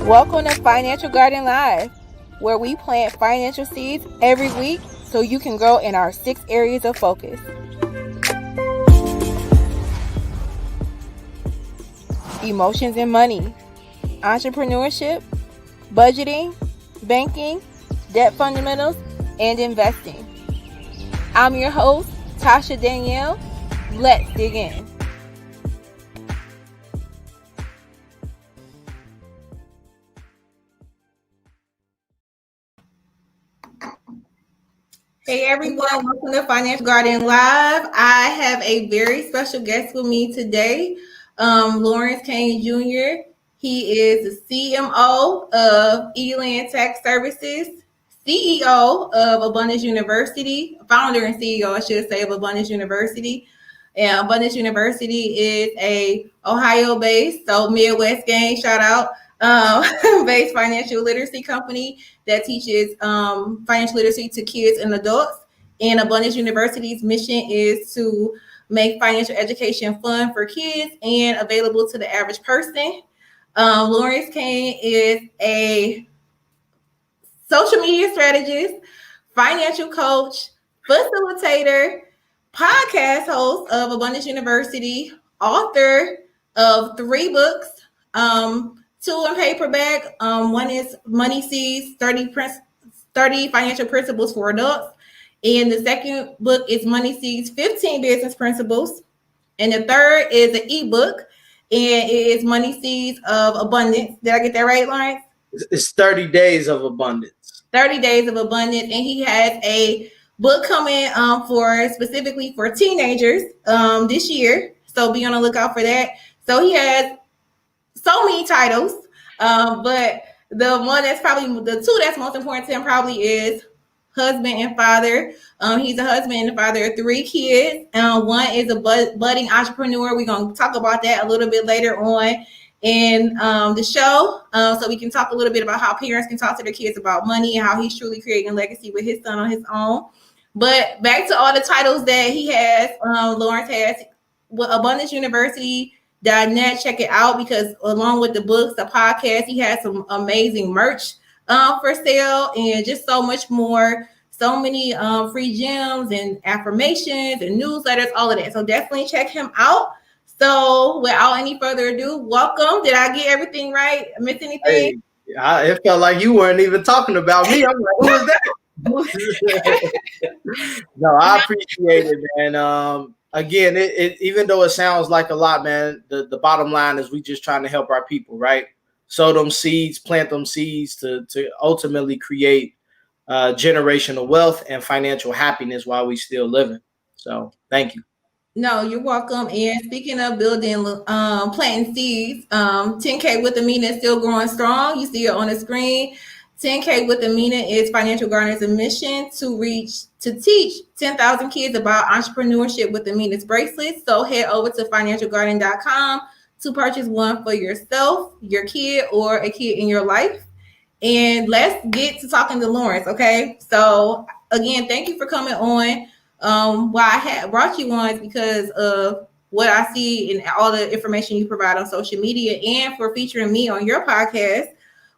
Welcome to Financial Garden Live, where we plant financial seeds every week so you can grow in our 6 areas of focus. Emotions and money, entrepreneurship, budgeting, banking, debt fundamentals, and investing. I'm your host, Tasha Danielle. Let's dig in. Hey everyone, welcome to Financial Garden Live. I have a very special guest with me today, Cain Jr. He is the CMO of Eland Tax Services, CEO of Abundance University, founder and CEO, I should say, of Abundance University. And Abundance University is a Ohio-based, so Midwest gang, shout out, based financial literacy company that teaches financial literacy to kids and adults. And Abundance University's mission is to make financial education fun for kids and available to the average person. Lawrence Cain is a social media strategist, financial coach, facilitator, podcast host of Abundance University, author of 3 books, 2 in paperback. One is Money Seeds, 30 Financial Principles for Adults. And the second book is Money Seeds, 15 Business Principles. And the third is an ebook, and it is Money Seeds of Abundance. Did I get that right, Lawrence? It's 30 Days of Abundance. 30 Days of Abundance. And he has a book coming specifically for teenagers this year. So be on the lookout for that. So he has so many titles, but the one that's probably the 2 that's most important to him probably is husband and father. He's a husband and father of 3 kids. One is a budding entrepreneur. We're going to talk about that a little bit later on in the show. So we can talk a little bit about how parents can talk to their kids about money and how he's truly creating a legacy with his son on his own. But back to all the titles that he has, Lawrence has Abundance University.net. Check it out, because along with the books, the podcast, he has some amazing merch for sale and just so much more. So many free gems and affirmations and newsletters, all of that. So definitely check him out. So without any further ado, welcome. Did I get everything right? Miss anything? Hey, it felt like you weren't even talking about me. I'm like, who is that? No, I appreciate it, man. Again, it even though it sounds like a lot, man, the bottom line is we just trying to help our people, right? Sow them seeds, plant them seeds to ultimately create generational wealth and financial happiness while we still living. So thank you. No, you're welcome. And speaking of building, planting seeds, 10K with Amina is still growing strong. You see it on the screen. 10K with Amina is Financial Garden's mission to teach 10,000 kids about entrepreneurship with Amina's bracelets. So head over to financialgarden.com to purchase one for yourself, your kid, or a kid in your life. And let's get to talking to Lawrence, okay? So again, thank you for coming on. Why I had brought you on is because of what I see in all the information you provide on social media, and for featuring me on your podcast,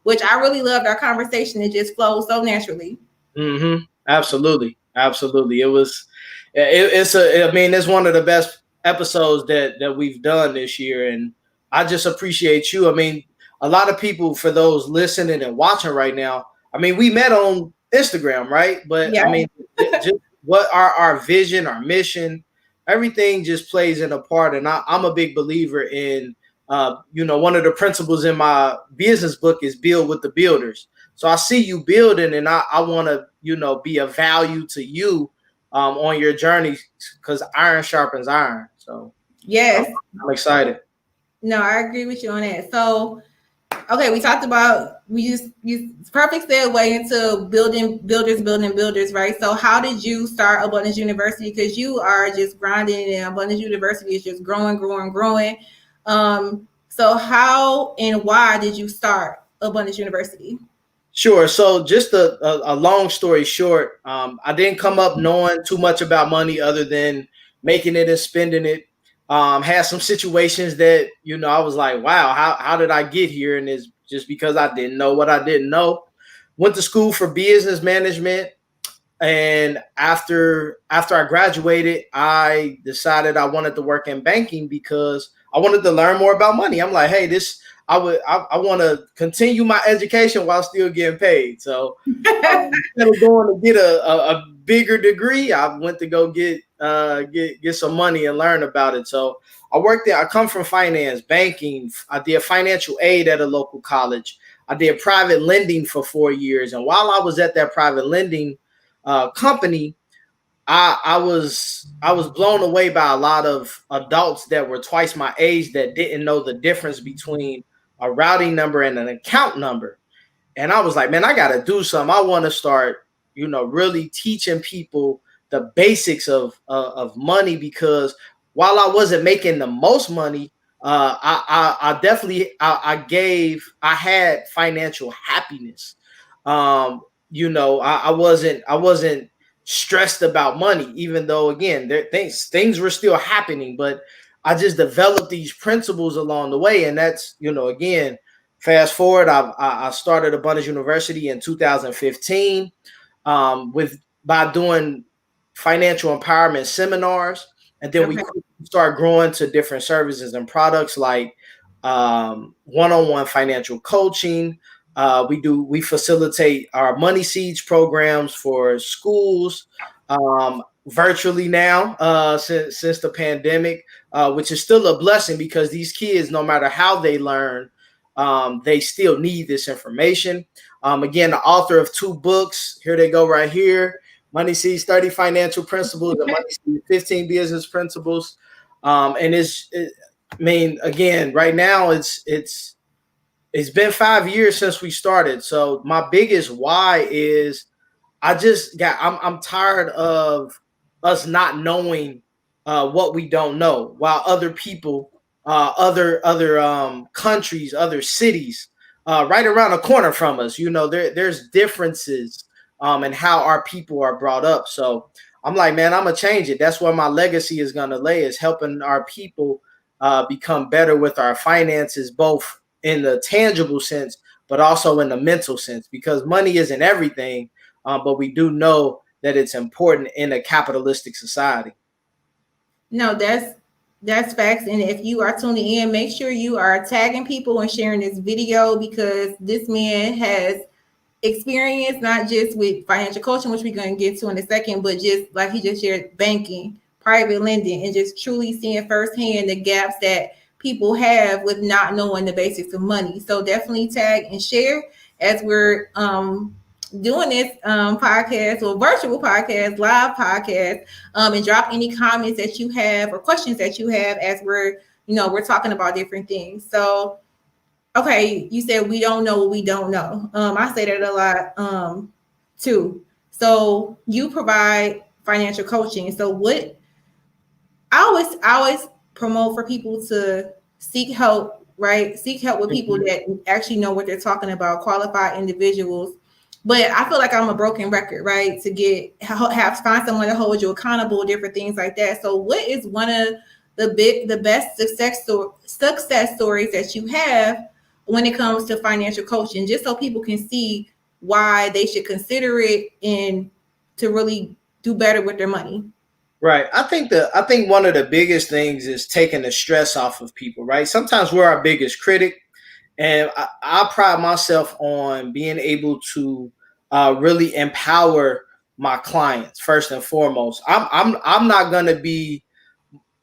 which I really loved our conversation. It just flows so naturally. Mm-hmm. Absolutely. It's one of the best episodes that we've done this year. And I just appreciate you. I mean, a lot of people, for those listening and watching right now, I mean, we met on Instagram, right? But yeah. I mean, just what our vision, our mission, everything just plays in a part. And I'm a big believer in, one of the principles in my business book is build with the builders. So I see you building, and I want to, be of value to you on your journey, because iron sharpens iron. So yes, I'm excited. No, I agree with you on that. So, okay, we talked about, we use perfect segue into builders, right? So how did you start Abundance University? Because you are just grinding, and Abundance University is just growing. So how and why did you start Abundance University? Sure. So just a long story short, I didn't come up knowing too much about money other than making it and spending it. Had some situations that, I was like, wow, how did I get here? And it's just because I didn't know what I didn't know. Went to school for business management, and after I graduated, I decided I wanted to work in banking because I wanted to learn more about money. I'm like, hey, I want to continue my education while still getting paid. So instead of going to get a bigger degree, I went to go get some money and learn about it. So I worked there. I come from finance, banking. I did financial aid at a local college. I did private lending for 4 years. And while I was at that private lending company, I was blown away by a lot of adults that were twice my age that didn't know the difference between a routing number and an account number. And I was like, man, I got to do something. I want to start, really teaching people the basics of money, because while I wasn't making the most money, I definitely I had financial happiness. I wasn't stressed about money, even though again things were still happening, but I just developed these principles along the way. And that's, again, fast forward, I started Abundance University in 2015 with by doing financial empowerment seminars, and then we start growing to different services and products like one-on-one financial coaching. We facilitate our money seeds programs for schools virtually now since the pandemic, which is still a blessing because these kids, no matter how they learn, they still need this information. Again, the author of 2 books. Here they go right here. Money Seeds 30 Financial Principles and Money Seeds 15 Business Principles. Again, right now it's been 5 years since we started. So my biggest why is I'm tired of us not knowing what we don't know, while other people, other countries, other cities, right around the corner from us, there's differences in how our people are brought up. So I'm like, man, I'm gonna change it. That's where my legacy is gonna lay, is helping our people become better with our finances, both in the tangible sense, but also in the mental sense, because money isn't everything. But we do know that it's important in a capitalistic society. No, that's facts. And if you are tuning in, make sure you are tagging people and sharing this video, because this man has experience not just with financial coaching, which we're going to get to in a second, but just like he just shared, banking, private lending, and just truly seeing firsthand the gaps that people have with not knowing the basics of money. So definitely tag and share as we're doing this podcast, or virtual podcast, live podcast, and drop any comments that you have or questions that you have as we're talking about different things. So okay, you said we don't know what we don't know. I say that a lot too. So you provide financial coaching. So what I always promote for people to seek help, right? Seek help with people that actually know what they're talking about, qualified individuals. But I feel like I'm a broken record, right? To find someone to hold you accountable, different things like that. So what is one of the best success stories that you have when it comes to financial coaching, just so people can see why they should consider it and to really do better with their money? Right. I think one of the biggest things is taking the stress off of people, right? Sometimes we're our biggest critic, and I pride myself on being able to really empower my clients first and foremost. I'm not going to be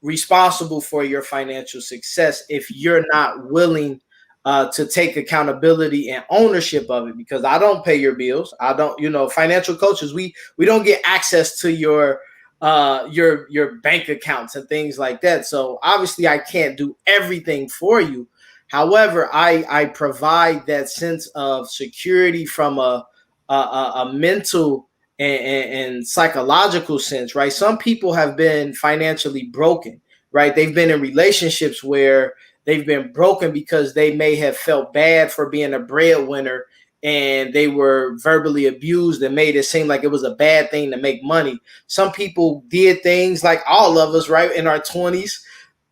responsible for your financial success if you're not willing to take accountability and ownership of it, because I don't pay your bills. I don't, financial coaches, we don't get access to your bank accounts and things like that. So obviously I can't do everything for you. However, I provide that sense of security from a mental and psychological sense, right? Some people have been financially broken, right? They've been in relationships where they've been broken because they may have felt bad for being a breadwinner, and they were verbally abused and made it seem like it was a bad thing to make money. Some people did things, like all of us, right, in our 20s,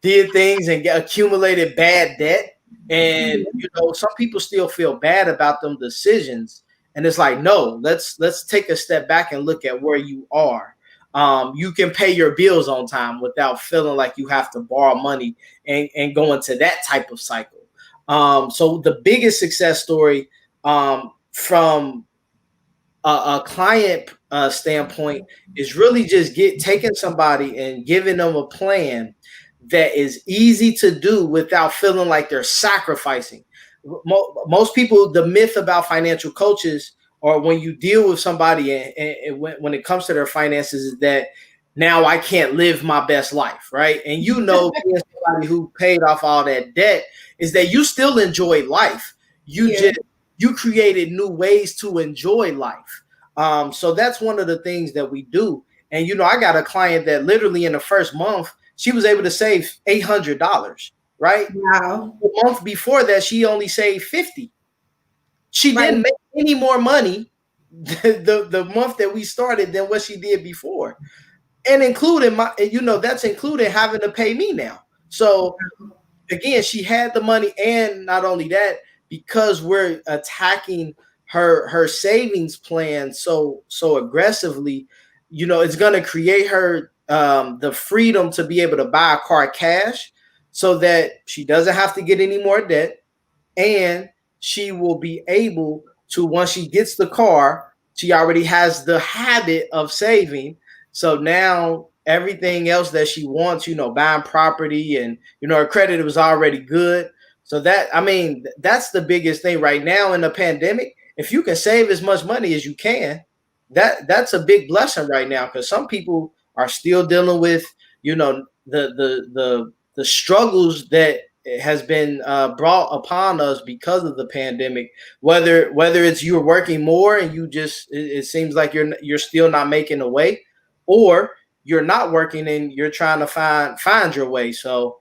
did things and accumulated bad debt. And some people still feel bad about them decisions, and it's like, no, let's take a step back and look at where you are. You can pay your bills on time without feeling like you have to borrow money and go into that type of cycle. So the biggest success story from a client standpoint is really just taking somebody and giving them a plan that is easy to do without feeling like they're sacrificing. Most people, the myth about financial coaches, or when you deal with somebody and when it comes to their finances, is that now I can't live my best life, right? And being somebody who paid off all that debt, is that you still enjoy life. You created new ways to enjoy life. So that's one of the things that we do. And I got a client that literally in the first month, she was able to save $800, right? Wow. The month before that, she only saved $50. She didn't make any more money the month that we started than what she did before. And including that's included having to pay me now. So again, she had the money, and not only that, because we're attacking her savings plan so aggressively, it's going to create her the freedom to be able to buy a car cash, so that she doesn't have to get any more debt, and she will be able to, once she gets the car, she already has the habit of saving. So now everything else that she wants, buying property, and her credit was already good. So that's the biggest thing right now in the pandemic. If you can save as much money as you can, that's a big blessing right now, because some people are still dealing with the struggles that has been brought upon us because of the pandemic. Whether it's you're working more and it seems like you're still not making a way, or you're not working and you're trying to find your way. So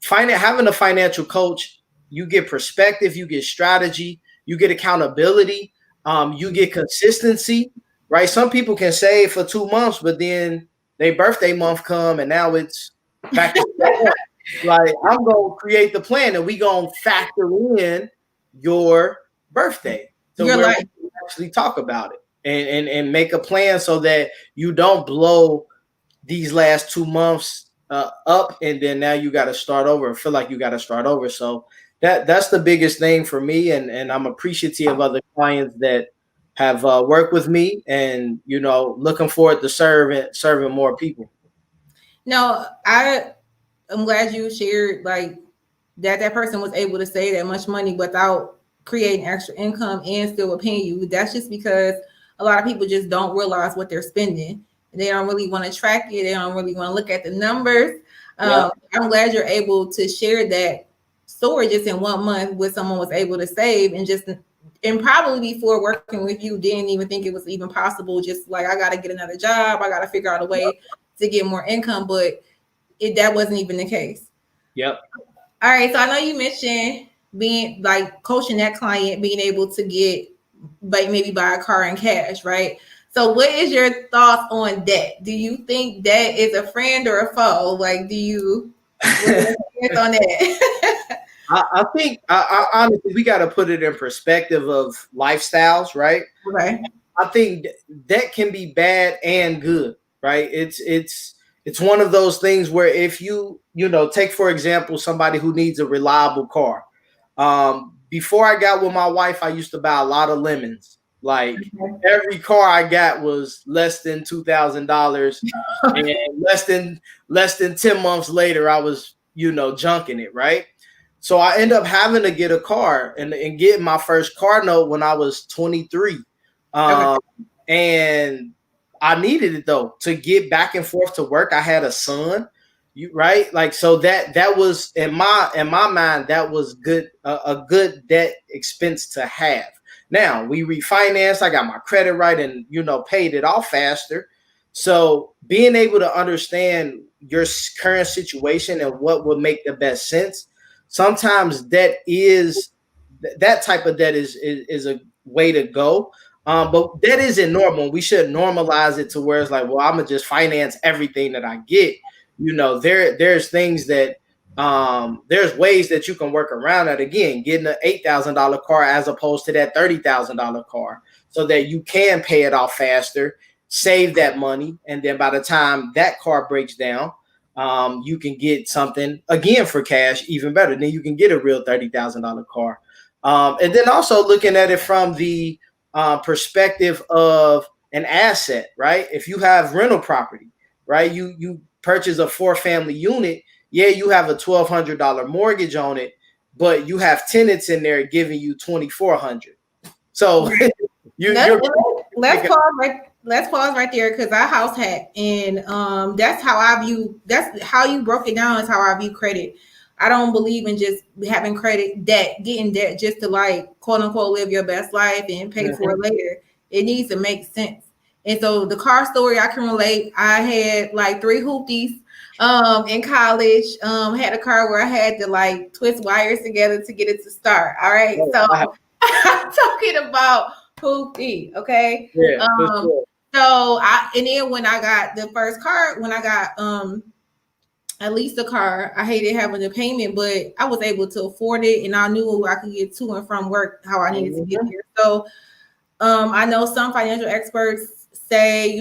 having a financial coach, you get perspective, you get strategy, you get accountability, you get consistency, right? Some people can save for 2 months, but then their birthday month come and now it's back to like, I'm gonna create the plan and we gonna factor in your birthday to where we actually talk about it and make a plan so that you don't blow these last 2 months up, and then now you got to start over and feel like you got to start over. So that's the biggest thing for me, and I'm appreciative of other clients that have worked with me, and looking forward to serving more people. No, I'm glad you shared like that person was able to save that much money without creating extra income and still paying you. That's just because a lot of people just don't realize what they're spending. They don't really want to track it. They don't really want to look at the numbers. I'm glad you're able to share that story just in 1 month where someone was able to save, and probably before working with you didn't even think it was even possible. Just like, I got to get another job. I got to figure out a way to get more income, but that wasn't even the case. Yep. All right. So I know you mentioned being like coaching that client, being able to get maybe buy a car in cash, right? So what is your thoughts on debt? Do you think debt is a friend or a foe? Like, do you on that? I think honestly, we got to put it in perspective of lifestyles, right? Right. I think debt can be bad and good, right? It's one of those things where if you take, for example, somebody who needs a reliable car. Before I got with my wife, I used to buy a lot of lemons. Like, every car I got was less than $2,000, and less than 10 months later, I was junking it, right? So I end up having to get a car and getting my first car note when I was 23, and I needed it though to get back and forth to work. I had a son, right? Like, so that was in my mind, that was good, a good debt expense to have. Now we refinanced, I got my credit right, and paid it off faster. So being able to understand your current situation and what would make the best sense. Sometimes that type of debt is a way to go. But that isn't normal. We should normalize it to where it's like, well, I'm gonna just finance everything that I get. There's things that there's ways that you can work around that. Again, getting an $8,000 car as opposed to that $30,000 car, so that you can pay it off faster, save that money, and then by the time that car breaks down, you can get something again for cash, even better. Then you can get a real $30,000 car. And then also looking at it from the perspective of an asset, right? If you have rental property, right, you purchase a 4-family unit. Yeah, you have a $1,200 mortgage on it, but you have tenants in there giving you $2,400. So let's pause right. Let's pause right there because our house hack, and that's how you broke it down. Is how I view credit. I don't believe in just having getting debt just to like quote unquote live your best life and pay for it later. It needs to make sense. And so the car story I can relate. I had like 3 hoopties in college. Had a car where I had to like twist wires together to get it to start. All right. So I'm talking about hoopty. Okay. Yeah. Sure. So and then when I got the first car, when I got at least a car, I hated having the payment, but I was able to afford it, and I knew I could get to and from work how I needed to get there. So I know some financial experts say,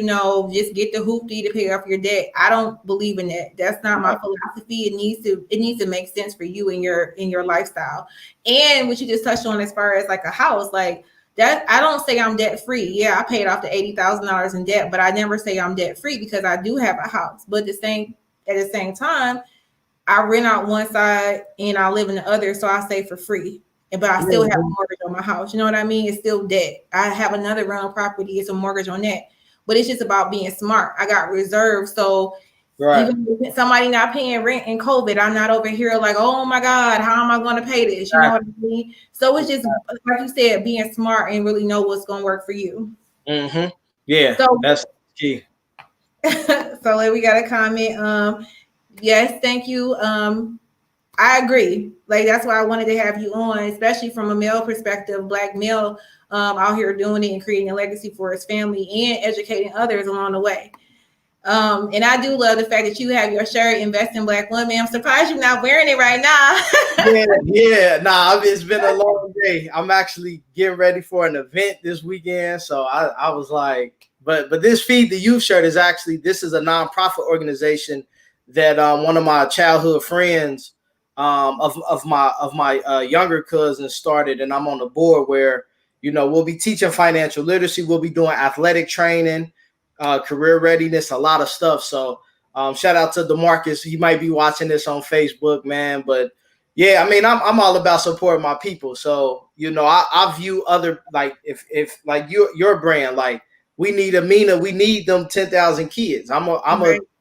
just get the hoopty to pay off your debt. I don't believe in that. That's not my philosophy. It needs to make sense for you in your lifestyle. And what you just touched on as far as like a house, like that, I don't say I'm debt free. Yeah, I paid off the $80,000 in debt, but I never say I'm debt free because I do have a house. But at the same time, I rent out one side and I live in the other, so I stay for free. But I still have a mortgage on my house. You know what I mean? It's still debt. I have another rental property. It's a mortgage on that. But it's just about being smart. I got reserves. So even if somebody not paying rent in COVID, I'm not over here like, oh my God, how am I going to pay this? You know what I mean? So it's just, like you said, being smart and really know what's going to work for you. Mm-hmm. Yeah, so that's key. So we got a comment. Yes, thank you. I agree. Like that's why I wanted to have you on, especially from a male perspective, Black male out here doing it and creating a legacy for his family and educating others along the way. And I do love the fact that you have your shirt, Invest in Black Women. I'm surprised you're not wearing it right now. yeah. Nah, it's been a long day. I'm actually getting ready for an event this weekend. So I was like, but this Feed the Youth shirt is actually, this is a nonprofit organization that one of my childhood friends of my younger cousins started, and I'm on the board where, we'll be teaching financial literacy. We'll be doing athletic training, career readiness, a lot of stuff. So shout out to DeMarcus. He might be watching this on Facebook, man. But yeah, I mean, I'm all about supporting my people. So, I view other, like if like your brand, like we need Amina, we need them 10,000 kids. I'm a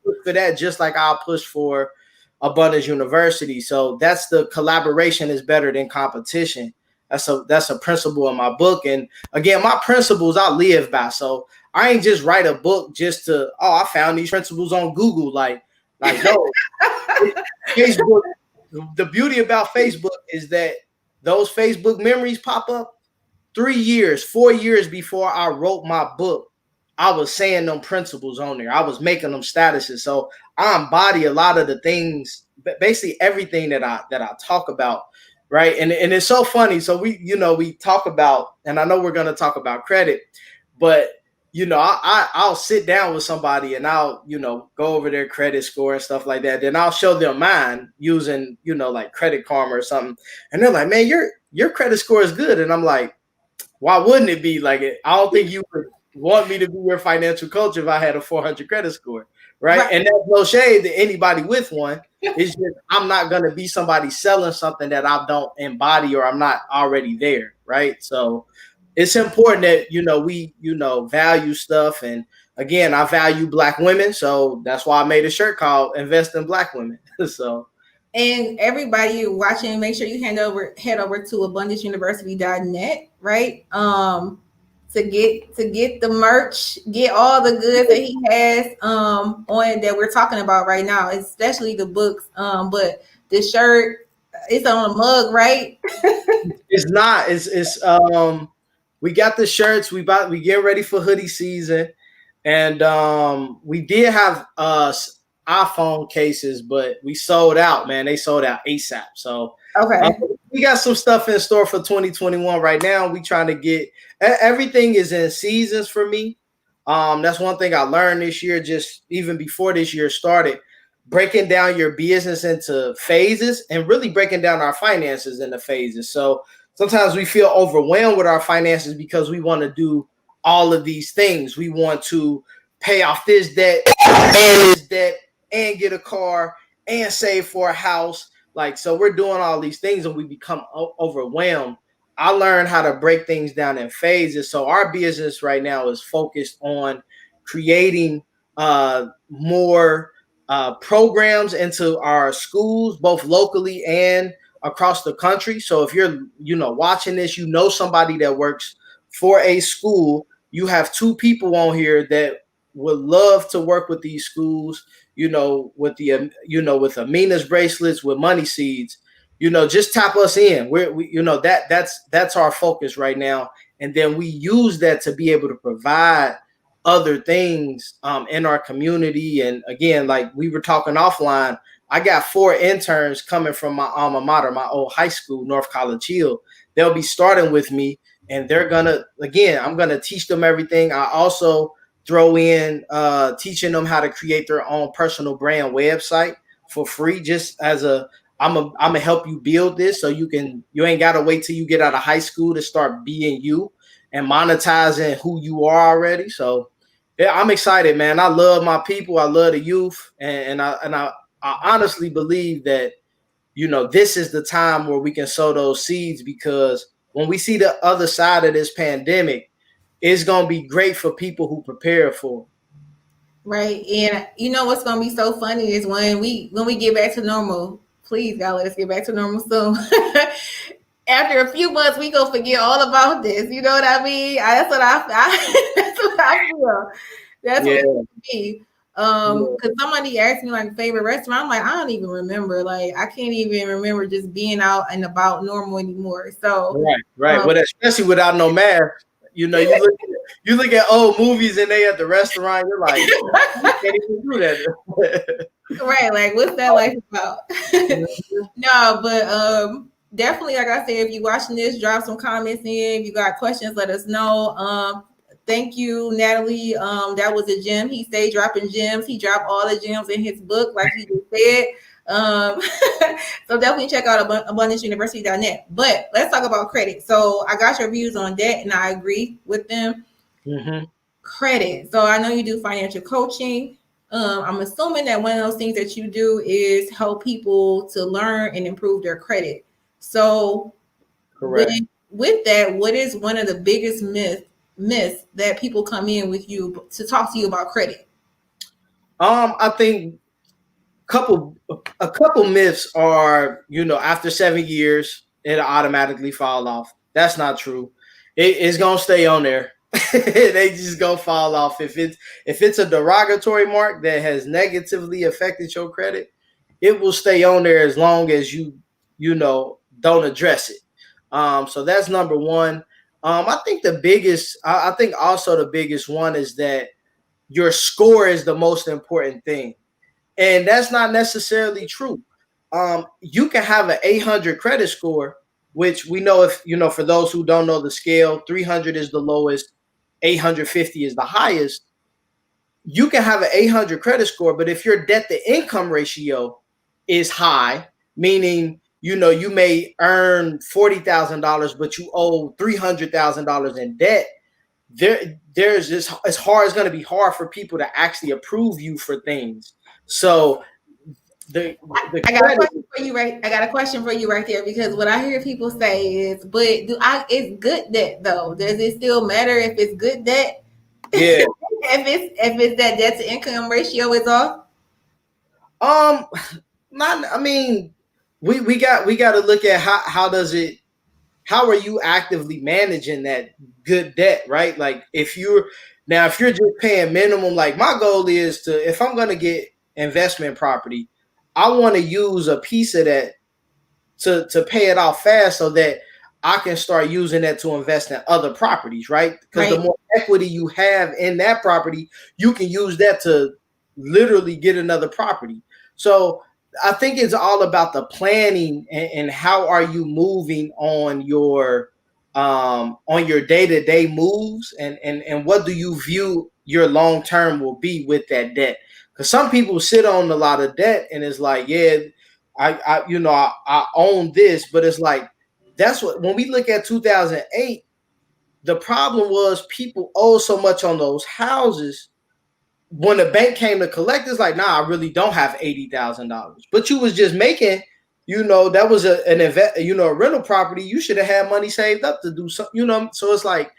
push for that, just like I'll push for Abundance University. So that's the collaboration is better than competition. That's a principle in my book. And again, my principles I live by. So I ain't just write a book just to, I found these principles on Google. Like no. Facebook, the beauty about Facebook is that those Facebook memories pop up 3 years, 4 years before I wrote my book. I was saying them principles on there. I was making them statuses. So I embody a lot of the things, basically everything that I talk about. Right. And it's so funny. So we talk about, and I know we're going to talk about credit, but I'll sit down with somebody and I'll, go over their credit score and stuff like that. Then I'll show them mine using, like Credit Karma or something. And they're like, man, your credit score is good. And I'm like, why wouldn't it be like it? I don't think you would want me to be your financial coach if I had a 400 credit score. Right. And there's no shade to anybody with one. It's just, I'm not going to be somebody selling something that I don't embody or I'm not already there. Right. So it's important that, we, value stuff. And again, I value Black women. So that's why I made a shirt called Invest in Black Women. So. And everybody watching, make sure you head over to abundanceuniversity.net, right? To get the merch, get all the goods that he has on that we're talking about right now, especially the books. But the shirt, it's on a mug, right? It's not. It's we got the shirts. We get ready for hoodie season, and we did have iPhone cases, but we sold out, man. They sold out ASAP. So Okay. we got some stuff in store for 2021 right now. We trying to get everything is in seasons for me. That's one thing I learned this year, just even before this year started, breaking down your business into phases and really breaking down our finances into phases. So sometimes we feel overwhelmed with our finances because we want to do all of these things. We want to pay off this debt and this debt and get a car and save for a house. Like, so we're doing all these things and we become overwhelmed. I learned how to break things down in phases. So our business right now is focused on creating more programs into our schools, both locally and across the country. So if you're, watching this, somebody that works for a school, you have two people on here that would love to work with these schools, with with Amina's bracelets, with money seeds, just tap us in. That's our focus right now. And then we use that to be able to provide other things in our community. And again, like we were talking offline, I got 4 interns coming from my alma mater, my old high school, North College Hill. They'll be starting with me, and I'm gonna teach them everything. I also throw in teaching them how to create their own personal brand website for free, just as I'm gonna help you build this so you ain't gotta wait till you get out of high school to start being you and monetizing who you are already. So yeah, I'm excited, man. I love my people. I love the youth, and I honestly believe that this is the time where we can sow those seeds, because when we see the other side of this pandemic, it's gonna be great for people who prepare for it. Right. And you know what's gonna be so funny is when we get back to normal, please God, let us get back to normal soon. After a few months, we gonna forget all about this. You know what I mean? That's what that's what I feel. That's what Yeah, it's gonna be. yeah. Because somebody asked me like favorite restaurant. I'm like, I don't even remember. Like, I can't even remember just being out and about normal anymore. So, Right, right. um, Well, especially without no mask, you look at old movies and they at the restaurant. You're like, you can't even do that. right, like what's that life about? No, but definitely, like I said, if you're watching this, drop some comments in. If you got questions, let us know. Thank you, Natalie. That was a gem. He stayed dropping gems. He dropped all the gems in his book, like he just said. Um, so definitely check out abundanceuniversity.net. But let's talk about credit. So I got your views on that, and I agree with them. Mm-hmm. Credit. So I know you do financial coaching. I'm assuming that one of those things that you do is help people to learn and improve their credit. So with, Correct. with that, what is one of the biggest myths that people come in with you to talk to you about credit? I think couple a couple myths are, after 7 years it'll automatically fall off. That's not true. It's gonna stay on there. They just gonna fall off if it's a derogatory mark that has negatively affected your credit. It will stay on there as long as don't address it. So that's number one. I think I think also the biggest one is that your score is the most important thing, and that's not necessarily true. You can have an 800 credit score, which we know, if for those who don't know the scale, 300 is the lowest, 850 is the highest. You can have an 800 credit score, but if your debt to income ratio is high, meaning you may earn $40,000 but you owe $300,000 in debt, there's this it's going to be hard for people to actually approve you for things. So the I got a credit. question for you right. I got a question for you right there, because what I hear people say is, "But it's good debt though? Does it still matter if it's good debt? Yeah. If it's that debt to income ratio is off?" um Not, I mean, we got to look at how are you actively managing that good debt, right? Like if you're just paying minimum, like my goal is to, if I'm going to get investment property, I want to use a piece of that to pay it off fast so that I can start using that to invest in other properties, right? Because the Right. more equity you have in that property, you can use that to literally get another property. So I think it's all about the planning and how are you moving on your day-to-day moves, and what do you view your long term will be with that debt. Because some people sit on a lot of debt and it's like, yeah, I own this, but it's like, that's what, when we look at 2008, the problem was people owe so much on those houses. When the bank came to collect, it's like, nah, I really don't have $80,000. But you was just making, that was a rental property. You should have had money saved up to do something. So it's like,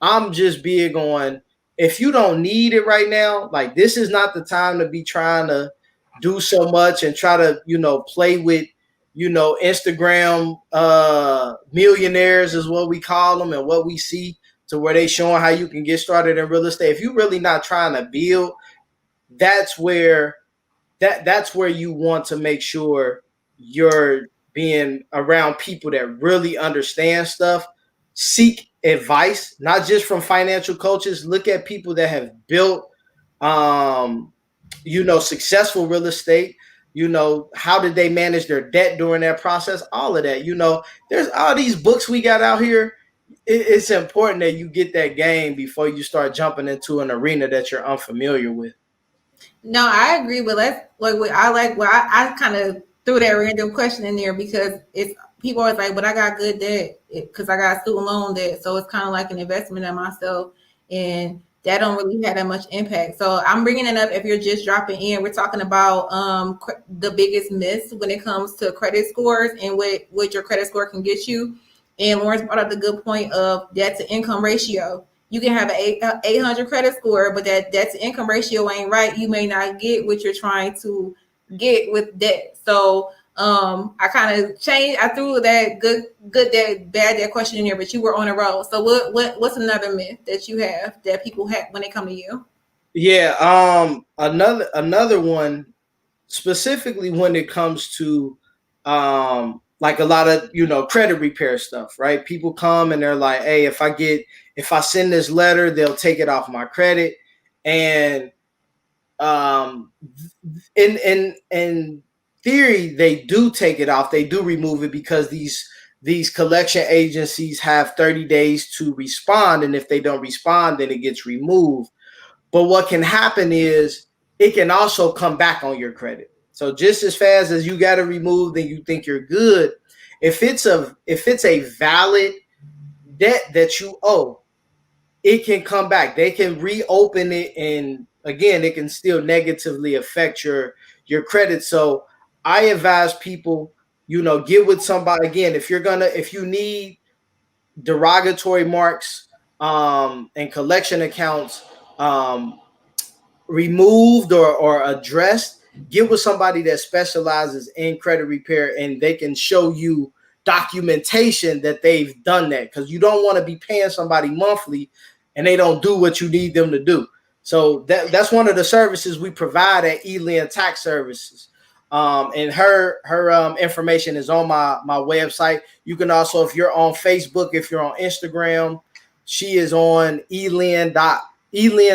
I'm just big on, if you don't need it right now, like, this is not the time to be trying to do so much and try to, play with, Instagram millionaires is what we call them, and what we see, to where they showing how you can get started in real estate. If you're really not trying to build, that's where that's where you want to make sure you're being around people that really understand stuff. Seek advice, not just from financial coaches. Look at people that have built successful real estate. How did they manage their debt during that process? All of that. There's all these books we got out here. It's important that you get that game before you start jumping into an arena that you're unfamiliar with. No, I agree, but let's I kind of threw that random question in there because it's people always like, but I got good debt because I got student loan debt, so it's kind of like an investment in myself, and that don't really have that much impact. So I'm bringing it up if you're just dropping in. We're talking about the biggest myths when it comes to credit scores and what your credit score can get you. And Lawrence brought up the good point of debt to income ratio. You can have an 800 credit score, but that debt to income ratio ain't right. You may not get what you're trying to get with debt. So I kind of changed. I threw that good debt, bad debt question in there, but you were on a roll. So what's another myth that you have that people have when they come to you? Yeah, another one, specifically when it comes to like a lot of credit repair stuff, right? People come and they're like, hey, if I send this letter, they'll take it off my credit. And um in theory, they do take it off, they do remove it, because these collection agencies have 30 days to respond, and if they don't respond, then it gets removed. But what can happen is it can also come back on your credit. So just as fast as you got to remove, then you think you're good. If it's a valid debt that you owe, it can come back. They can reopen it, and again, it can still negatively affect your credit. So I advise people, get with somebody. Again, if you need derogatory marks and collection accounts removed or addressed, get with somebody that specializes in credit repair, and they can show you documentation that they've done that, because you don't want to be paying somebody monthly and they don't do what you need them to do. So that's one of the services we provide at Elian Tax Services. And her information is on my website. You can also, if you're on Facebook, if you're on Instagram, she is on Elian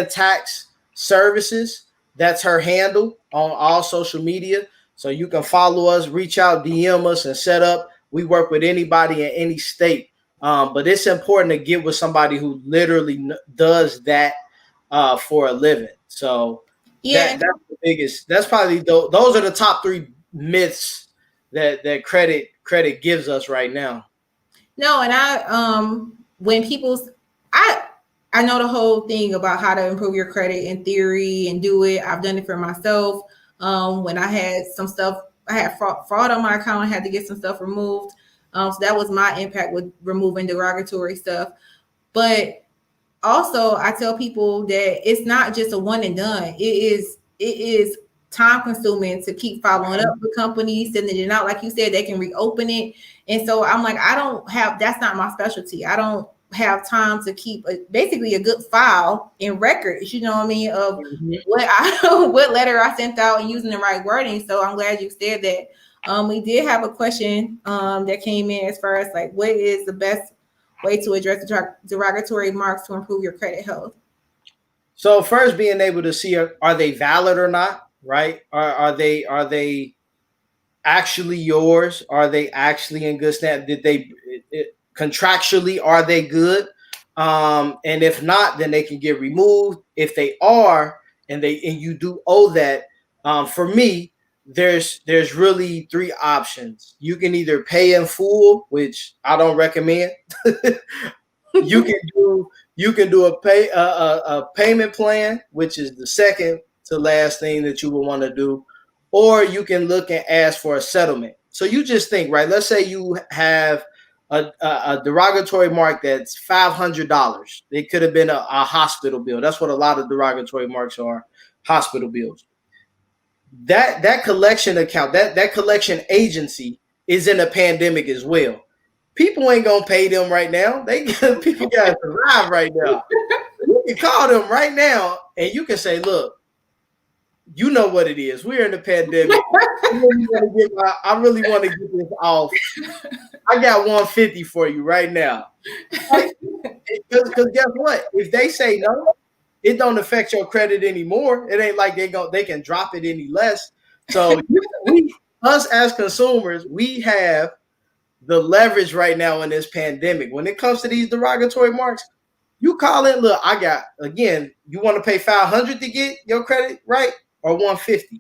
Tax Services. That's her handle on all social media. So you can follow us, reach out, DM us, and set up. We work with anybody in any state. But it's important to get with somebody who literally does that for a living. So Yeah, that's the biggest. That's probably those are the top three myths that credit gives us right now. no, and when people's I I know the whole thing about how to improve your credit in theory and do it. I've done it for myself. When I had some stuff, I had fraud on my account. I had to get some stuff removed. So that was my impact with removing derogatory stuff. But also, I tell people that it's not just a one and done. It is time consuming to keep following up with companies, sending it out. Like you said, they can reopen it. And so I'm like, I don't have, that's not my specialty. I don't have time to keep basically a good file in records, you know what I mean, of what letter I sent out and using the right wording. So I'm glad you said that. We did have a question that came in as far as like, what is the best way to address derogatory marks to improve your credit health? So first, being able to see are they valid or not, right? Are they actually yours? Are they actually in good stand? Did they contractually are they good? And if not, then they can get removed. If they are, and you do owe that, for me, there's really three options. You can either pay in full, which I don't recommend. you can do you can do a payment plan, which is the second to last thing that you would want to do, or you can look and ask for a settlement. So you just think, right? Let's say you have a derogatory mark that's $500. It could have been a hospital bill. That's what a lot of derogatory marks are, hospital bills. That collection account, that collection agency is in a pandemic as well. People ain't gonna pay them right now. People gotta survive right now. You can call them right now and you can say, look, you know what it is. We're in the pandemic. I really want to get this off. I got 150 for you right now. Because guess what? If they say no, it don't affect your credit anymore. It ain't like they can drop it any less. So us as consumers, we have the leverage right now in this pandemic. When it comes to these derogatory marks, you call it, look, I got, again, you want to pay 500 to get your credit right or 150?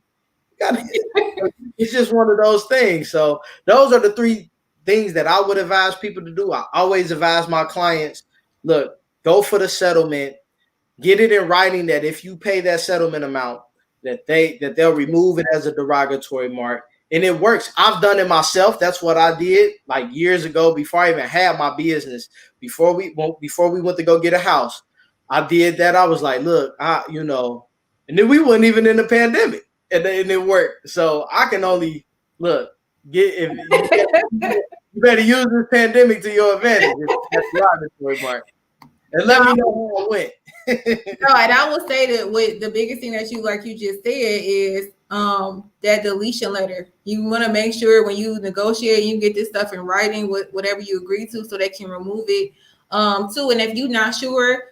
It's just one of those things. So those are the three things that I would advise people to do. I always advise my clients, look, go for the settlement, get it in writing that if you pay that settlement amount, they'll remove it as a derogatory mark. And it works. I've done it myself. That's what I did like years ago before I even had my business. Before we went to go get a house, I did that. I was like, look, and then we weren't even in the pandemic, and it worked. So I can only look you better use this pandemic to your advantage. That's derogatory mark. And let me know how it went. No, and I will say that with the biggest thing that you just said is that deletion letter. You want to make sure when you negotiate, you get this stuff in writing with whatever you agree to, so they can remove it too. And if you're not sure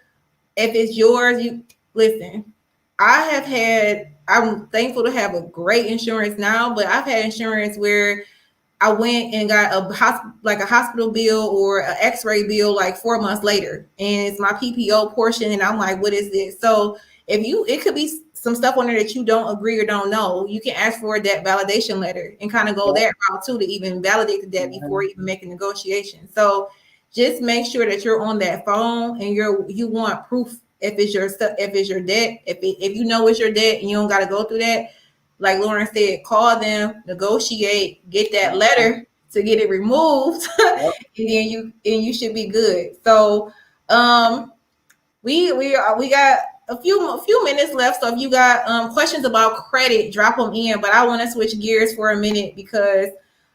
if it's yours, you listen. I'm thankful to have a great insurance now, but I've had insurance where I went and got a hospital bill or an X-ray bill like 4 months later, and it's my PPO portion, and I'm like, what is this? So it could be some stuff on there that you don't agree or don't know. You can ask for that validation letter and kind of go that route too to even validate the debt before even making negotiations. So just make sure that you're on that phone and you want proof if it's your stuff, if it's your debt, if you know it's your debt and you don't got to go through that. Like Lauren said, call them, negotiate, get that letter to get it removed, and then you should be good. So we got a few minutes left. So if you got questions about credit, drop them in. But I want to switch gears for a minute because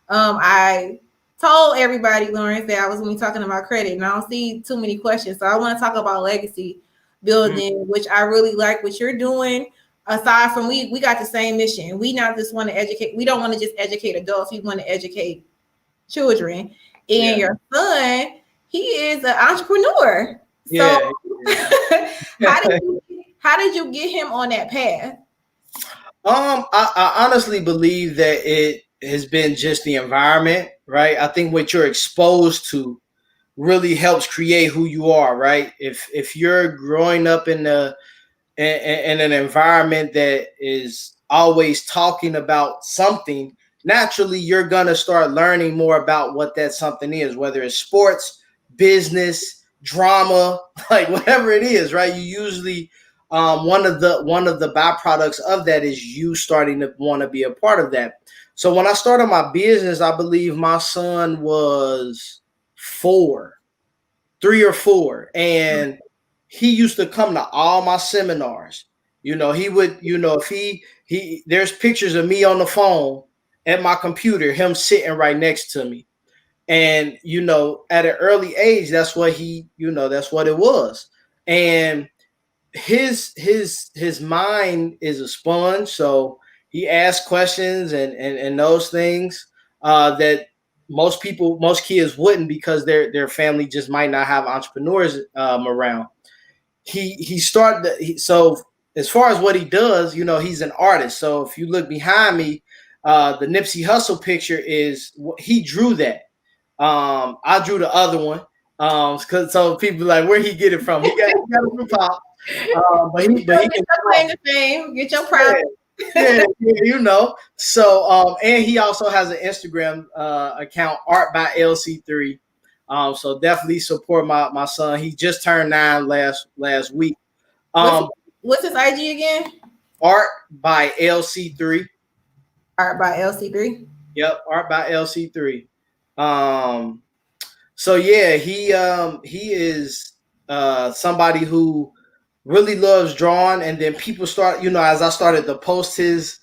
I told everybody, Lauren, that I was going to be talking about credit, and I don't see too many questions. So I want to talk about legacy building, which I really like what you're doing. Aside from we got the same mission. We not just want to educate. We don't want to just educate adults. We want to educate children. And your son, he is an entrepreneur. So how did you get him on that path? I honestly believe that it has been just the environment, right? I think what you're exposed to really helps create who you are, right? If you're growing up in an environment that is always talking about something, naturally you're gonna start learning more about what that something is, whether it's sports, business, drama, like whatever it is, right? You usually one of the byproducts of that is you starting to want to be a part of that. So when I started my business, I believe my son was 3 or 4, and he used to come to all my seminars. He would, if he there's pictures of me on the phone at my computer, him sitting right next to me. And, at an early age, that's what that's what it was. And his mind is a sponge. So he asks questions and those things that most kids wouldn't, because their family just might not have entrepreneurs around. he started. So as far as what he does, he's an artist. So if you look behind me, the Nipsey Hussle picture is he drew that. I drew the other one. Cause so people like where he get it from. He got it from Pop. But he get your claim to fame, get your proud. Yeah. So and he also has an Instagram account, Art by LC3. So definitely support my son. He just turned 9 last week. What's his IG again? Art by LC3. Art by LC3. Yep, Art by LC3. So yeah, he is somebody who really loves drawing, and then people start, as I started to post his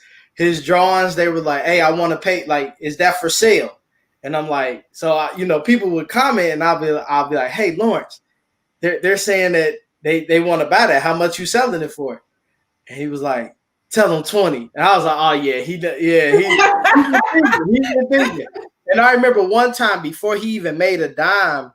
drawings, they were like, "Hey, I want to pay. Like, is that for sale?" And I'm like, so people would comment, and I'll be like, "Hey, Lawrence, they're saying that they want to buy that. How much you selling it for?" And he was like, "Tell them 20." And I was like, "Oh yeah, he's thinking." And I remember one time before he even made a dime,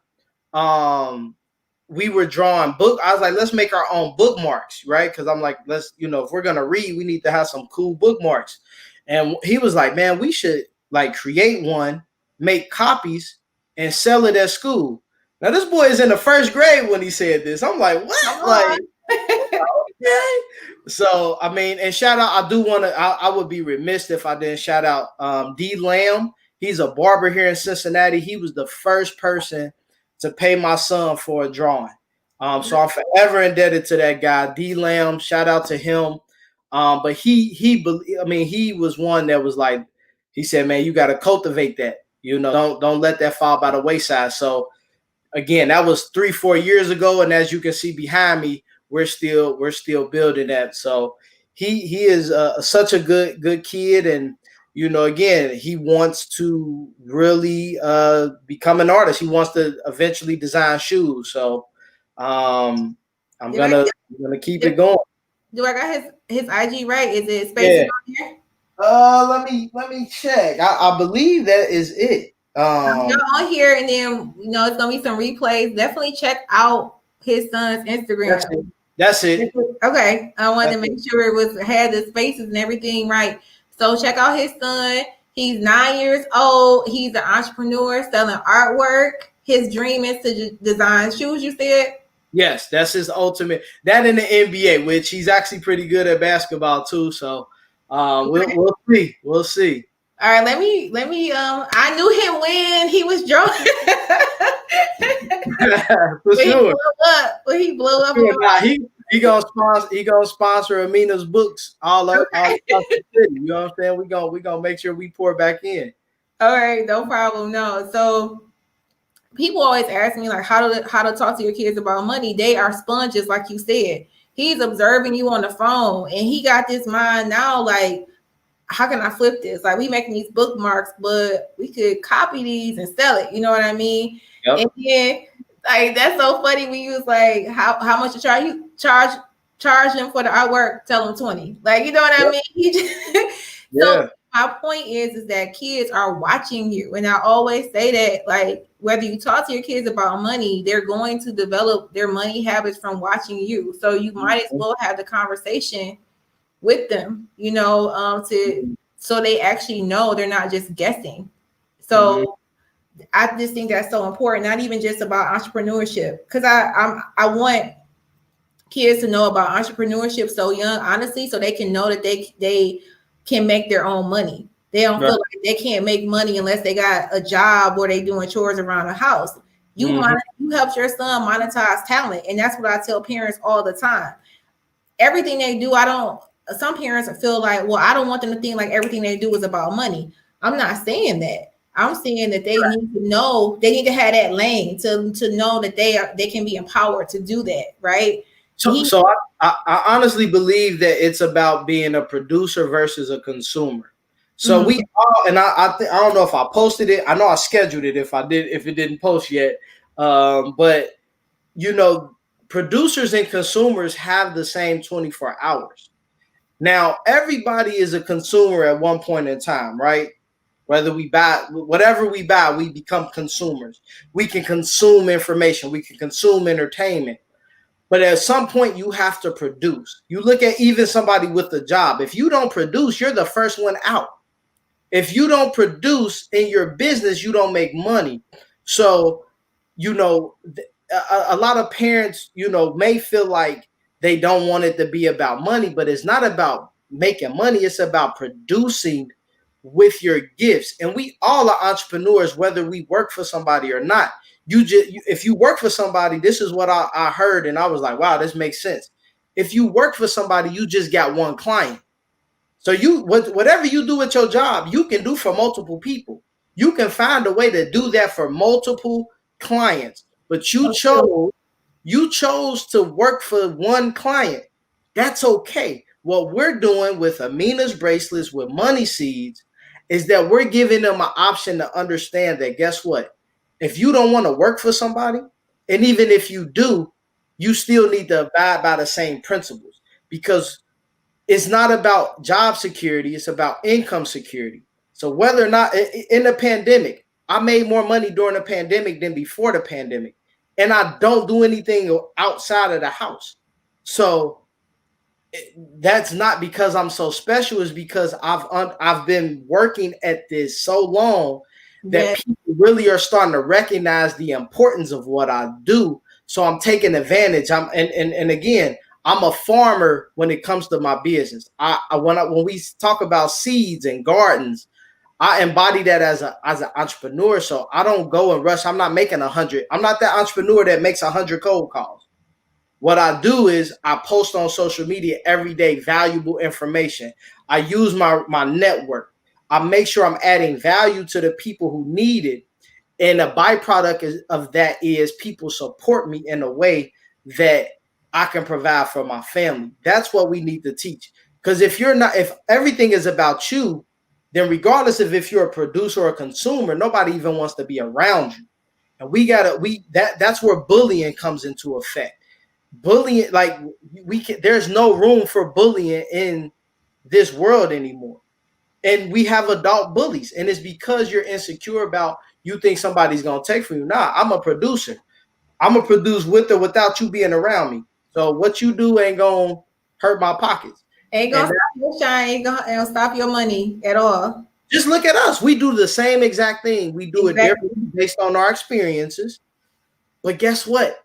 we were drawing book. I was like, let's make our own bookmarks, right? Because I'm like, let's, if we're gonna read, we need to have some cool bookmarks. And he was like, man, we should like create one, make copies, and sell it at school. Now this boy is in the first grade when he said this. I'm like, what? Like, okay. So I mean, and shout out, I do want to. I would be remiss if I didn't shout out D Lamb. He's a barber here in Cincinnati. He was the first person to pay my son for a drawing. So I'm forever indebted to that guy, D Lamb. Shout out to him. But he was one that was like, he said, man, you got to cultivate that. Don't let that fall by the wayside. So again, that was 3-4 years ago, and as you can see behind me, we're still building that. So he is such a good kid, and again, he wants to really become an artist. He wants to eventually design shoes. So I'm gonna keep it going. Do I got his IG right? Is it spaces on here? Let me check. I believe that is it. You're on here, and then it's gonna be some replays. Definitely check out his son's Instagram. That's it. Okay, I wanted to make sure it had the spaces and everything right. So check out his son. He's 9 years old. He's an entrepreneur selling artwork. His dream is to design shoes, you said? Yes, that's his ultimate. That in the NBA, which he's actually pretty good at basketball too. So we'll see. We'll see. All right, let me I knew him when he was drunk. For sure. He blew up. He gonna sponsor Amina's books all across the city. You know what I'm saying? We gonna make sure we pour back in. All right, no problem. No. So people always ask me like how to talk to your kids about money. They are sponges, like you said. He's observing you on the phone, and he got this mind now like, how can I flip this? Like, we making these bookmarks, but we could copy these and sell it. You know what I mean? Yep. And then, like, that's so funny. We use like how much to charge you? Charge him for the artwork. Tell him 20. Like, you know what I mean? So my point is that kids are watching you, and I always say that, like, whether you talk to your kids about money, they're going to develop their money habits from watching you. So you might as well have the conversation with them, so they actually know they're not just guessing. So I just think that's so important, not even just about entrepreneurship, because I want kids to know about entrepreneurship so young, honestly, so they can know that they can make their own money. They don't feel like they can't make money unless they got a job or they doing chores around the house. You helped your son monetize talent, and that's what I tell parents all the time. Everything they do, some parents feel like, well, I don't want them to think like everything they do is about money. I'm not saying that. I'm saying that they need to know, they need to have that lane to know that they can be empowered to do that, right? So I honestly believe that it's about being a producer versus a consumer. So we all, and I don't know if I posted it. I know I scheduled it if it didn't post yet. But producers and consumers have the same 24 hours. Now, everybody is a consumer at one point in time, right? Whether we buy, whatever we buy, we become consumers. We can consume information. We can consume entertainment. But at some point, you have to produce. You look at even somebody with a job. If you don't produce, you're the first one out. If you don't produce in your business, you don't make money. So, you know, a lot of parents, you know, may feel like they don't want it to be about money, but it's not about making money. It's about producing with your gifts. And we all are entrepreneurs, whether we work for somebody or not. If you work for somebody, this is what I heard, and I was like, wow, this makes sense. If you work for somebody, you just got one client. So whatever you do at your job, you can do for multiple people. You can find a way to do that for multiple clients. But you chose to work for one client. That's okay. What we're doing with Amina's bracelets with money seeds is that we're giving them an option to understand that, guess what? If you don't want to work for somebody, and even if you do, you still need to abide by the same principles, because it's not about job security, it's about income security. So whether or not in the pandemic, I made more money during the pandemic than before the pandemic, and I don't do anything outside of the house. So that's not because I'm so special, it's because I've been working at this so long that people really are starting to recognize the importance of what I do. So I'm taking advantage. And again, I'm a farmer when it comes to my business. When we talk about seeds and gardens, I embody that as an entrepreneur. So I don't go and rush. I'm not making 100. I'm not that entrepreneur that makes 100 cold calls. What I do is I post on social media every day valuable information. I use my network. I make sure I'm adding value to the people who need it. And a byproduct of that is people support me in a way that I can provide for my family. That's what we need to teach. Because if everything is about you, then regardless of if you're a producer or a consumer, nobody even wants to be around you. And that's where bullying comes into effect. Bullying, like there's no room for bullying in this world anymore. And we have adult bullies, and it's because you're insecure about you think somebody's gonna take from you. Nah, I'm a producer. I'm gonna produce with or without you being around me. So what you do ain't gonna hurt my pockets. Ain't gonna stop your shine. Ain't gonna stop your money at all. Just look at us. We do the same exact thing. We do it differently based on our experiences. But guess what?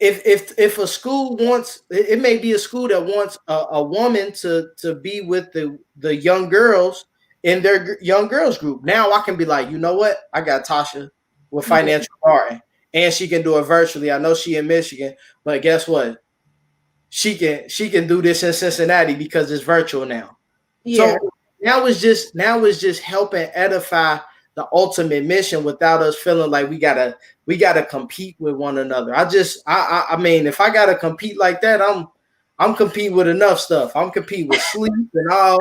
If a school wants, it may be a school that wants a woman to be with the young girls in their young girls group. Now I can be like, you know what? I got Tasha with financial garden, and she can do it virtually. I know she in Michigan, but guess what? She can do this in Cincinnati because it's virtual now. Yeah. So now it's just helping edify the ultimate mission without us feeling like we gotta compete with one another. I mean, if I gotta compete like that, I'm competing with enough stuff. I'm competing with sleep and all.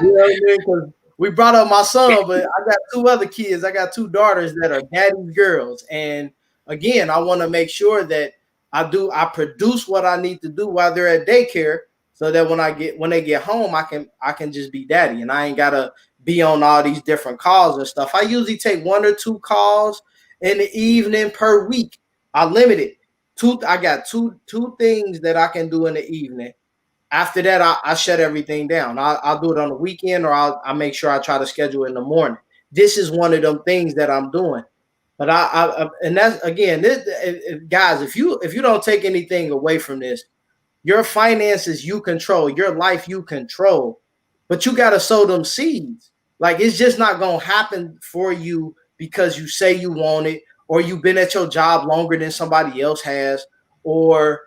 You know what I mean? Because we brought up my son, but I got two other kids. I got two daughters that are daddy's girls, and again, I want to make sure that I produce what I need to do while they're at daycare, so that when they get home, I can just be daddy, and I ain't gotta be on all these different calls and stuff. I usually take 1 or 2 calls in the evening per week. I limit it. I got two things that I can do in the evening. After that, I shut everything down. I'll do it on the weekend, or I'll make sure I try to schedule it in the morning. This is one of them things that I'm doing. But and that's again, guys, if you don't take anything away from this, your finances you control, your life you control, but you got to sow them seeds. Like, it's just not going to happen for you because you say you want it, or you've been at your job longer than somebody else has, or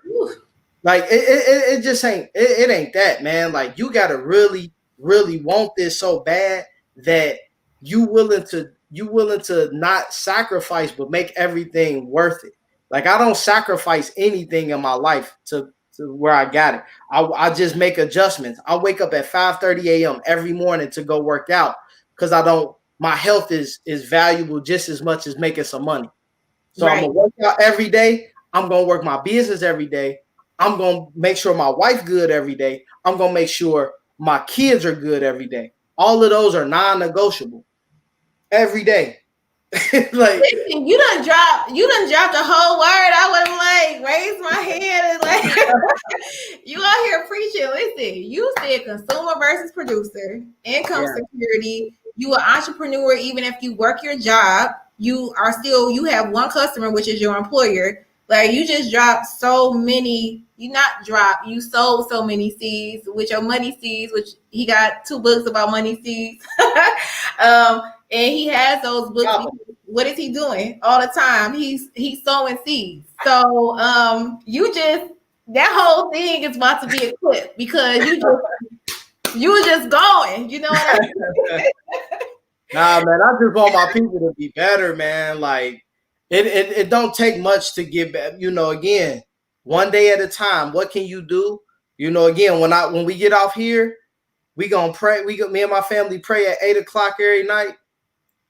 like it just ain't it ain't that, man. Like, you got to really want this so bad that you willing to not sacrifice but make everything worth it. Like, I don't sacrifice anything in my life to where I got it. I just make adjustments. I wake up at 5:30 a.m. every morning to go work out because my health is valuable just as much as making some money. So I'm gonna work out every day. I'm gonna work my business every day. I'm gonna make sure my wife good every day. I'm gonna make sure my kids are good every day. All of those are non-negotiable every day. Like, Listen, you done dropped a whole word. I would have like raised my hand and like you out here preaching. Listen, you said consumer versus producer, income yeah, security. You an entrepreneur, even if you work your job, you have one customer, which is your employer. Like you just dropped so many, you not drop, you sold so many seeds with your money seeds, which he got 2 books about money seeds. And he has those books because what is he doing all the time? He's sowing seeds. So you just that whole thing is about to be a clip because you were just going. You know what I mean? nah, man, I just want my people to be better, man. Like, it don't take much to get back. Again, one day at a time. What can you do? Again, when we get off here, we gonna pray. Me and my family pray at 8 o'clock every night,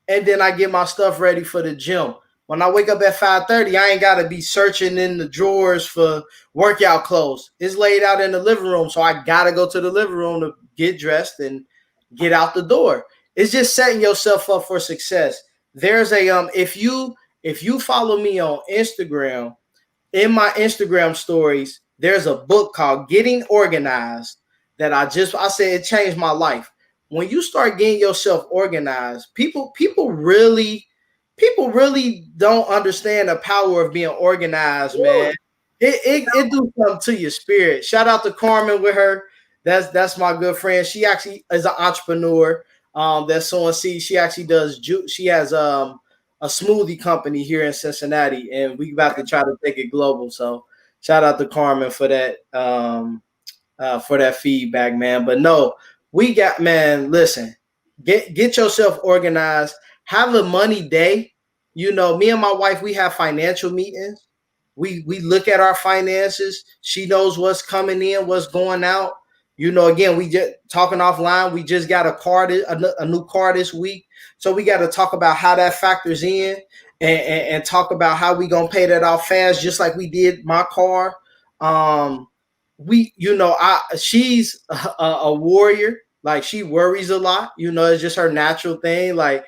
and then I get my stuff ready for the gym. When I wake up at 5:30, I ain't gotta be searching in the drawers for workout clothes. It's laid out in the living room, so I gotta go to the living room to get dressed and get out the door. It's just setting yourself up for success. There's a if you follow me on Instagram, in my Instagram stories, there's a book called Getting Organized that I said it changed my life. When you start getting yourself organized, people really don't understand the power of being organized, man. It do something to your spirit. Shout out to Carmen with her. That's my good friend. She actually is an entrepreneur. That's sowing seeds. She actually does. She has a smoothie company here in Cincinnati, and we about to try to take it global. So shout out to Carmen for that feedback, man. But no, we got, man. Listen, get yourself organized. Have a money day. Me and my wife, we have financial meetings. We look at our finances. She knows what's coming in, what's going out. Again, we just talking offline. We just got a new car this week, so we got to talk about how that factors in, and talk about how we gonna pay that off fast, just like we did my car. She's a warrior. Like, she worries a lot. It's just her natural thing. Like,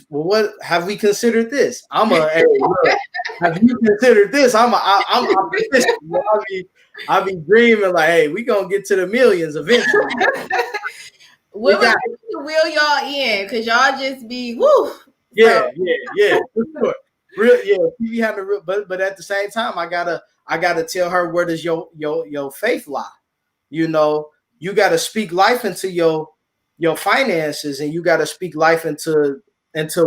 well, what have we considered this? Hey, look, have you considered this? I'm I be dreaming like, hey, we gonna get to the millions eventually. We'll reel y'all in because y'all just be woo. Yeah, for sure. She be having real, but at the same time, I gotta tell her, where does your faith lie? You got to speak life into your finances, and you got to speak life into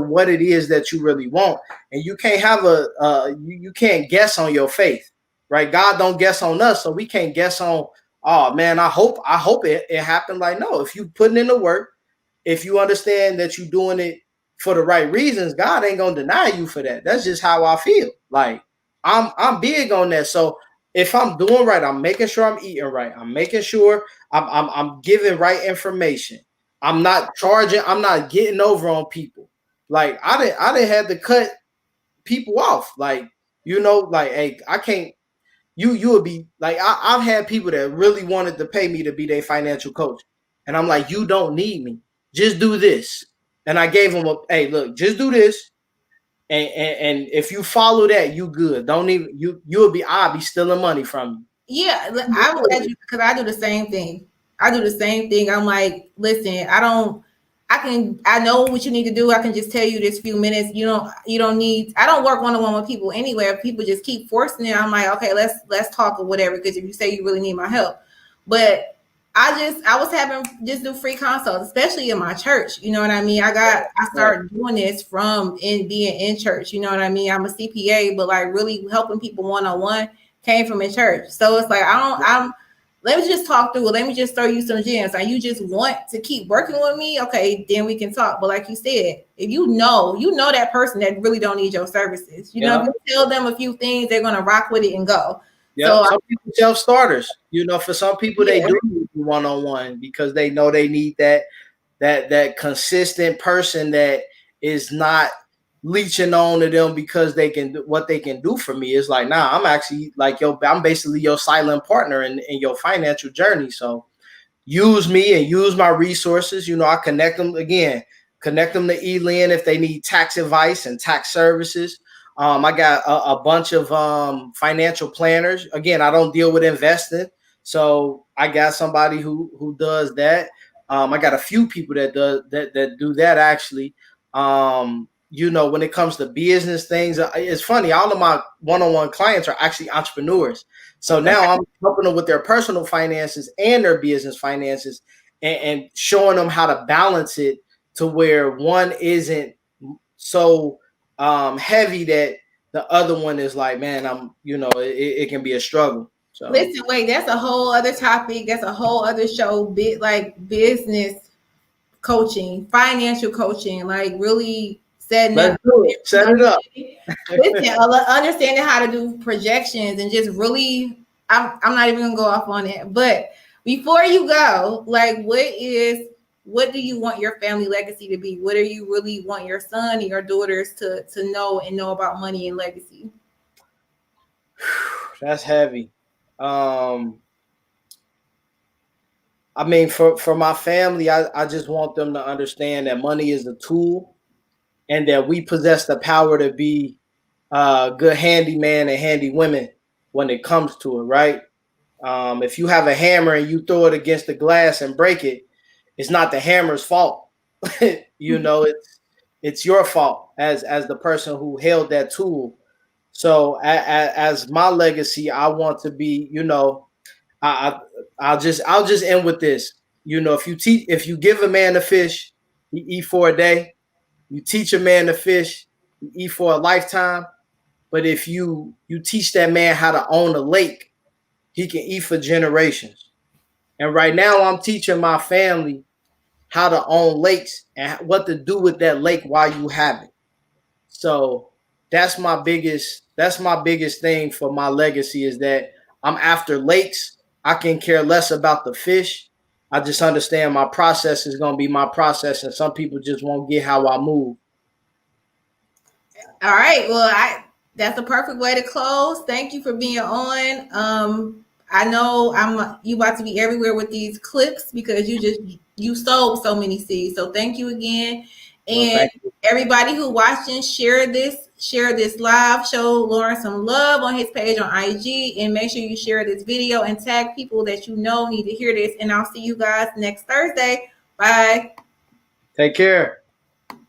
what it is that you really want. And you can't have you can't guess on your faith, right? God don't guess on us, so we can't guess on, oh man, I hope it happened. Like, no, if you putting in the work, if you understand that you're doing it for the right reasons, God ain't gonna deny you for that. That's just how I feel. Like, I'm big on that. So if I'm doing right, I'm making sure I'm eating right. I'm making sure I'm giving right information. I'm not charging. I'm not getting over on people. Like, I didn't have to cut people off. Like, like, hey, I can't. You would be like, I've had people that really wanted to pay me to be their financial coach, and I'm like, you don't need me. Just do this. And I gave them hey, look, just do this. And if you follow that, you good. Don't even I'll be stealing money from you. Yeah, I'm glad you, because I do the same thing. I'm like, listen, I know what you need to do. I can just tell you this few minutes. You don't need, I don't work one-on-one with people anywhere. If people just keep forcing it, I'm like, okay, let's talk or whatever. Because if you say you really need my help, but I was having just do free consults, especially in my church. You know what I mean? I started doing this from being in church. You know what I mean? I'm a CPA, but like really helping people one-on-one came from a church. So it's like, let me just talk through it. Let me just throw you some gems. Like, you just want to keep working with me? Okay, then we can talk. But like you said, if you know that person that really don't need your services, if you tell them a few things, they're gonna rock with it and go. Yeah, so some people self-starters. For some people, they do need one-on-one because they know they need that consistent person that is not leeching on to them because what they can do for me. Is like, nah, I'm actually like I'm basically your silent partner in your financial journey. So use me and use my resources. I connect them again. connect them to Elin if they need tax advice and tax services. I got a bunch of financial planners. Again, I don't deal with investing, so I got somebody who does that. I got a few people that do that actually. When it comes to business things, it's funny. All of my one-on-one clients are actually entrepreneurs. So now I'm helping them with their personal finances and their business finances, and showing them how to balance it to where one isn't so heavy that the other one is like, man, it can be a struggle. So Listen, wait, that's a whole other topic. That's a whole other show. Bit like business coaching, financial coaching, like really setting let's up. do it. Set it up. Listen, understanding how to do projections and just really, I'm not even gonna go off on it. But before you go, like, what do you want your family legacy to be? What do you really want your son and your daughters to know and know about money and legacy? That's heavy. I mean, for my family, I just want them to understand that money is a tool, and that we possess the power to be good handyman and handy women when it comes to it, right? If you have a hammer and you throw it against the glass and break it, it's not the hammer's fault. It's your fault as the person who held that tool. So as my legacy, I want to be, I I'll just end with this. If you give a man a fish, he eat for a day. You teach a man to fish, he eat for a lifetime. But if you teach that man how to own a lake, he can eat for generations. And right now, I'm teaching my family how to own lakes and what to do with that lake while you have it. So that's my biggest thing for my legacy, is that I'm after lakes. I can care less about the fish. I just understand my process is going to be my process, and some people just won't get how I move. All right. Well, that's a perfect way to close. Thank you for being on. I know you about to be everywhere with these clips because you sold so many seeds. So thank you again. And everybody who watching, share this live. Show Lauren some love on his page on IG, and make sure you share this video and tag people that you know need to hear this. And I'll see you guys next Thursday. Bye. Take care.